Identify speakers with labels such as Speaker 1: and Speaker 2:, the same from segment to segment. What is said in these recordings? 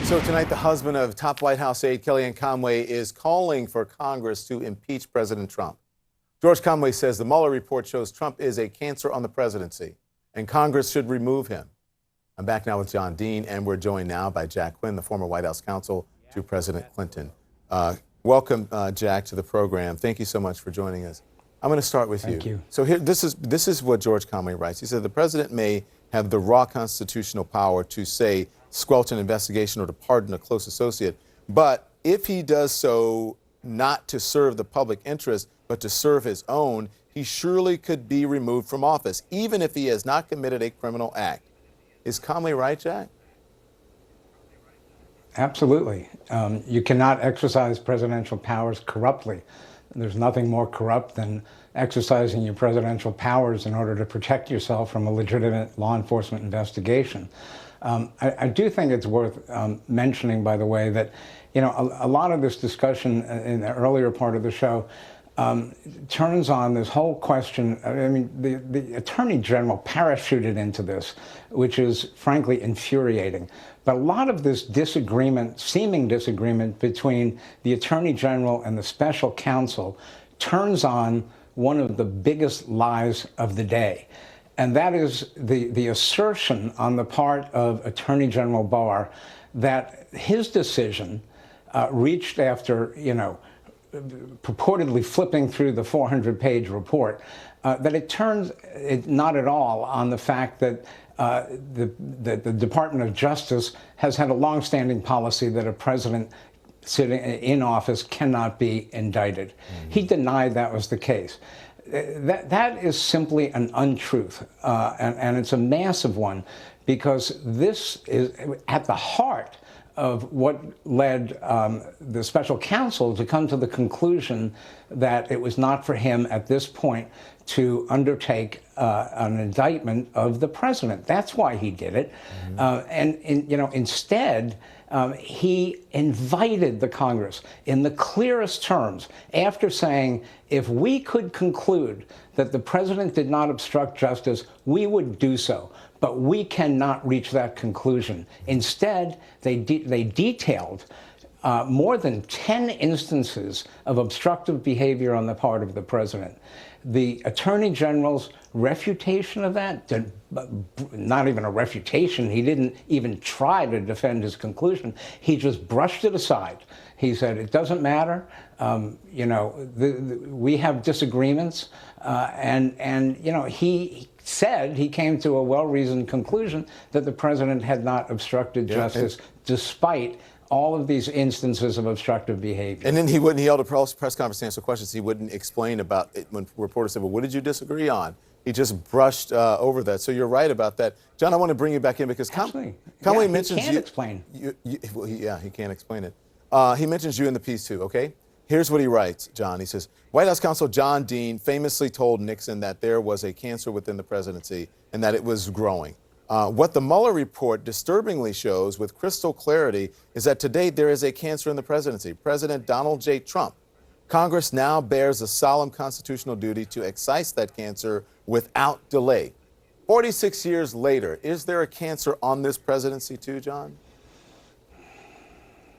Speaker 1: So tonight, the husband of top White House aide Kellyanne Conway is calling for Congress to impeach President Trump. George Conway says the Mueller report shows Trump is a cancer on the presidency and Congress should remove him. I'm back now with John Dean, and we're joined now by Jack Quinn, the former White House counsel to President Clinton. Welcome, Jack, to the program. Thank you so much for joining us. I'm going to start with you.
Speaker 2: Thank you.
Speaker 1: So here, this is what George Conway writes. He said the president may have the raw constitutional power to, say, squelch an investigation or to pardon a close associate, but if he does so not to serve the public interest but to serve his own, he surely could be removed from office, even if he has not committed a criminal act. Is Conway right, Jack?
Speaker 2: Absolutely. You cannot exercise presidential powers corruptly. There's nothing more corrupt than exercising your presidential powers in order to protect yourself from a legitimate law enforcement investigation. I do think it's worth mentioning, by the way, that a lot of this discussion in the earlier part of the show turns on this whole question. I mean, the Attorney General parachuted into this, which is frankly infuriating. But a lot of this disagreement, seeming disagreement between the Attorney General and the special counsel turns on one of the biggest lies of the day. And that is the assertion on the part of Attorney General Barr that his decision reached after, purportedly flipping through the 400-page report, that it turns not at all on the fact that the Department of Justice has had a longstanding policy that a president sitting in office cannot be indicted. Mm-hmm. He denied that was the case. That is simply an untruth, and it's a massive one, because this is at the heart of what led the special counsel to come to the conclusion that it was not for him at this point to undertake an indictment of the president. That's why he did it. Mm-hmm. Instead, he invited the Congress in the clearest terms after saying, if we could conclude that the president did not obstruct justice, we would do so. But we cannot reach that conclusion. Instead, they detailed more than 10 instances of obstructive behavior on the part of the president. The Attorney General's refutation of that, not even a refutation, he didn't even try to defend his conclusion. He just brushed it aside. He said, it doesn't matter. We have disagreements. He said he came to a well-reasoned conclusion that the president had not obstructed justice, despite all of these instances of obstructive behavior.
Speaker 1: And then he held a press conference to answer questions. He wouldn't explain about it when reporters said, well, what did you disagree on? He just brushed over that. So you're right about that. John, I want to bring you back in because Conway mentions
Speaker 2: he can't explain.
Speaker 1: He can't explain it. He mentions you in the piece too, okay? Here's what he writes, John. He says, White House counsel John Dean famously told Nixon that there was a cancer within the presidency and that it was growing. What the Mueller report disturbingly shows with crystal clarity is that today there is a cancer in the presidency. President Donald J. Trump. Congress now bears a solemn constitutional duty to excise that cancer without delay. 46 years later, is there a cancer on this presidency too, John?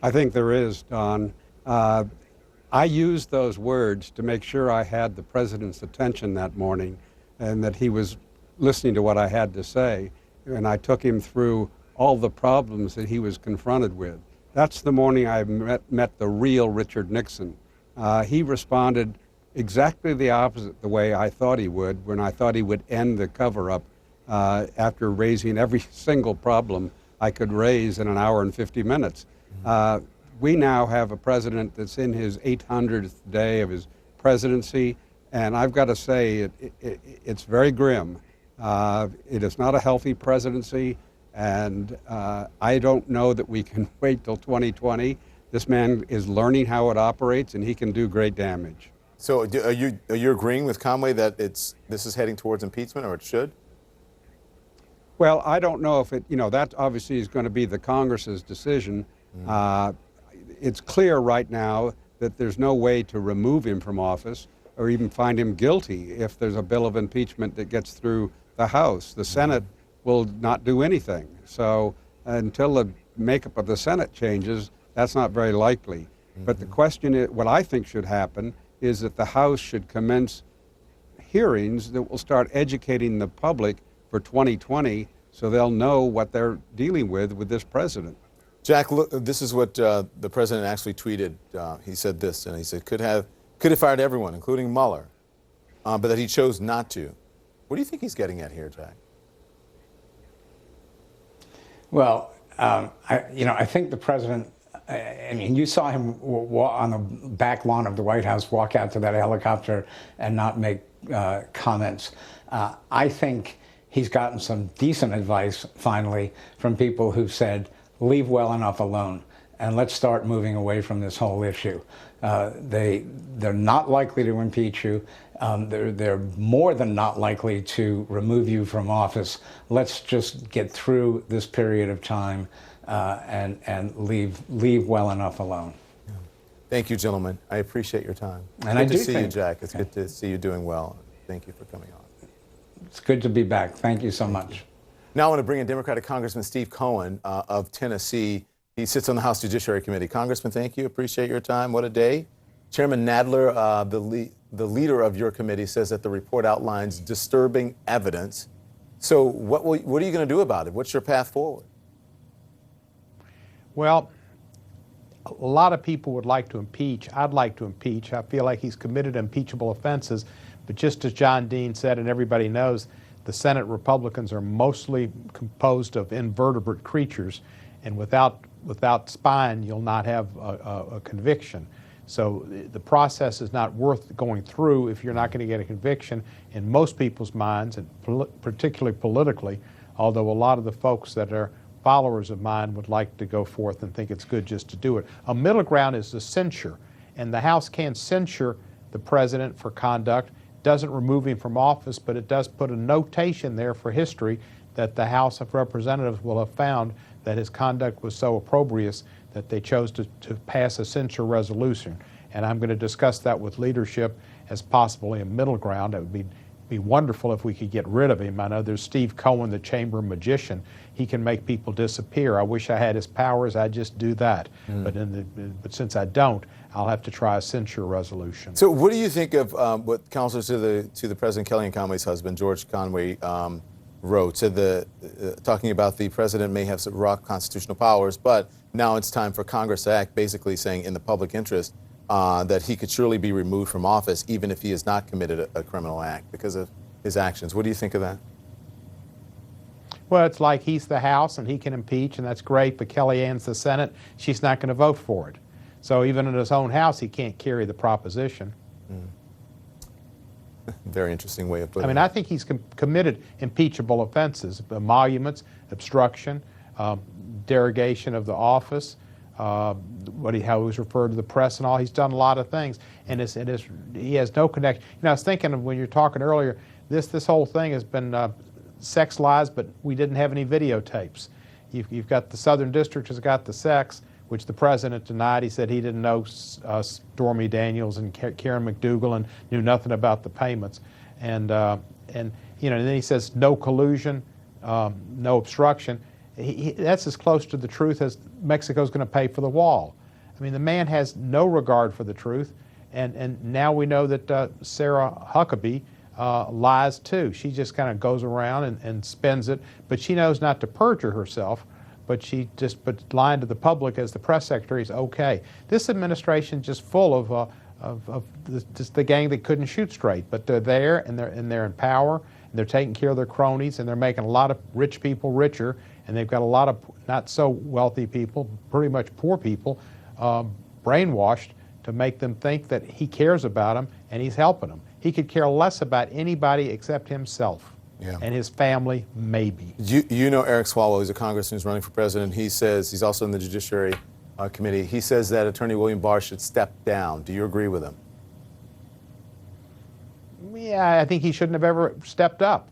Speaker 3: I think there is, Don. I used those words to make sure I had the president's attention that morning and that he was listening to what I had to say. And I took him through all the problems that he was confronted with. That's the morning I met the real Richard Nixon. He responded exactly the opposite the way I thought he would when I thought he would end the cover-up after raising every single problem I could raise in an hour and 50 minutes. We now have a president that's in his 800th day of his presidency, and I've got to say it's very grim. It is not a healthy presidency, and I don't know that we can wait till 2020. This man is learning how it operates, and he can do great damage.
Speaker 1: So are you agreeing with Conway that this is heading towards impeachment, or it should?
Speaker 3: Well, I don't know if it, that obviously is going to be the Congress's decision. It's clear right now that there's no way to remove him from office or even find him guilty if there's a bill of impeachment that gets through the House. The Senate will not do anything. So until the makeup of the Senate changes, that's not very likely. But the question is, what I think should happen is that the House should commence hearings that will start educating the public for 2020 so they'll know what they're dealing with this president.
Speaker 1: Jack, look, this is what the president actually tweeted. He said this, and he said, could have fired everyone, including Mueller, but that he chose not to. What do you think he's getting at here, Jack?
Speaker 2: Well, I think the president, I mean, you saw him on the back lawn of the White House walk out to that helicopter and not make comments. I think he's gotten some decent advice, finally, from people who said, leave well enough alone and let's start moving away from this whole issue. They're not likely to impeach you. They're more than not likely to remove you from office. Let's just get through this period of time and leave well enough alone.
Speaker 1: Yeah. Thank you, gentlemen. I appreciate your time.
Speaker 2: And
Speaker 1: good to see you, Jack. It's good to see you doing well. Thank you for coming on.
Speaker 2: It's good to be back. Thank you so much.
Speaker 1: Now I want to bring in Democratic Congressman Steve Cohen of Tennessee. He sits on the House Judiciary Committee. Congressman, thank you. Appreciate your time. What a day. Chairman Nadler, the leader of your committee, says that the report outlines disturbing evidence. So what are you going to do about it? What's your path forward?
Speaker 4: Well, a lot of people would like to impeach. I'd like to impeach. I feel like he's committed impeachable offenses. But just as John Dean said, and everybody knows, the Senate Republicans are mostly composed of invertebrate creatures, and without spine, you'll not have a conviction. So the process is not worth going through if you're not going to get a conviction in most people's minds, and particularly politically, although a lot of the folks that are followers of mine would like to go forth and think it's good just to do it. A middle ground is the censure, and the House can censure the president for conduct. Doesn't remove him from office, but it does put a notation there for history that the House of Representatives will have found that his conduct was so opprobrious that they chose to pass a censure resolution. And I'm going to discuss that with leadership as possibly a middle ground. It would be wonderful if we could get rid of him. I know there's Steve Cohen, the chamber magician. He can make people disappear. I wish I had his powers. I'd just do that. But since I don't, I'll have to try a censure resolution.
Speaker 1: So what do you think of what counselor to the President, Kellyanne Conway's husband, George Conway, wrote, said talking about the president may have some raw constitutional powers, but now it's time for Congress to act, basically saying in the public interest that he could surely be removed from office even if he has not committed a criminal act because of his actions. What do you think of that?
Speaker 4: Well, it's like he's the House and he can impeach, and that's great, but Kellyanne's the Senate. She's not going to vote for it. So even in his own House, he can't carry the proposition.
Speaker 1: Very interesting way of putting it.
Speaker 4: I mean, I think he's committed impeachable offenses: emoluments, obstruction, derogation of the office, how he was referred to the press and all. He's done a lot of things, and he has no connection. You know, I was thinking of when you were talking earlier, this whole thing has been sex lies, but we didn't have any videotapes. You've got the Southern District has got the sex, which the president denied. He said he didn't know Stormy Daniels and Karen McDougal and knew nothing about the payments. And then he says no collusion, no obstruction. That's as close to the truth as Mexico's going to pay for the wall. I mean, the man has no regard for the truth. And now we know that Sarah Huckabee lies too. She just kind of goes around and spends it, but she knows not to perjure herself. But lying to the public as the press secretary is okay. This administration is just full of just the gang that couldn't shoot straight. But they're there and they're in power and they're taking care of their cronies and they're making a lot of rich people richer, and they've got a lot of not so wealthy people, pretty much poor people, brainwashed to make them think that he cares about them and he's helping them. He could care less about anybody except himself. Yeah. And his family, maybe.
Speaker 1: You know Eric Swalwell, he's a congressman who's running for president. He says, he's also in the Judiciary Committee, he says that Attorney William Barr should step down. Do you agree with him?
Speaker 4: Yeah, I think he shouldn't have ever stepped up.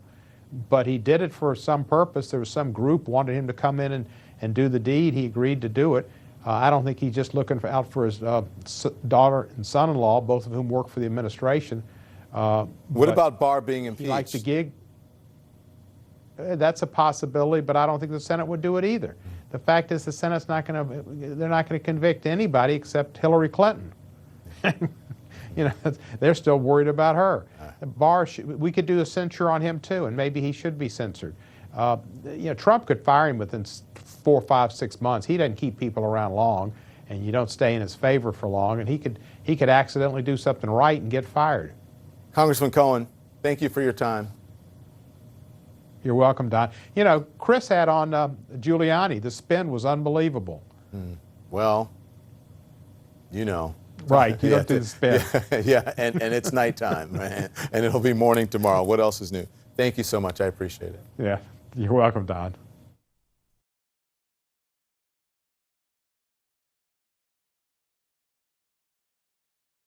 Speaker 4: But he did it for some purpose. There was some group wanted him to come in and do the deed. He agreed to do it. I don't think he's just looking out for his daughter and son-in-law, both of whom work for the administration.
Speaker 1: What about Barr being impeached?
Speaker 4: He likes the gig. That's a possibility, but I don't think the Senate would do it either. The fact is, the Senate's they're not going to convict anybody except Hillary Clinton. You know, they're still worried about her. Barr, we could do a censure on him too, and maybe he should be censored. You know, Trump could fire him within 4, 5, 6 months. He doesn't keep people around long, and you don't stay in his favor for long. And he could accidentally do something right and get fired.
Speaker 1: Congressman Cohen, thank you for your time.
Speaker 4: You're welcome, Don. You know, Chris had on Giuliani. The spin was unbelievable.
Speaker 1: Well, you know.
Speaker 4: Right, you don't do the spin.
Speaker 1: Yeah, and it's nighttime, right? And it'll be morning tomorrow. What else is new? Thank you so much. I appreciate it.
Speaker 4: Yeah, you're welcome, Don.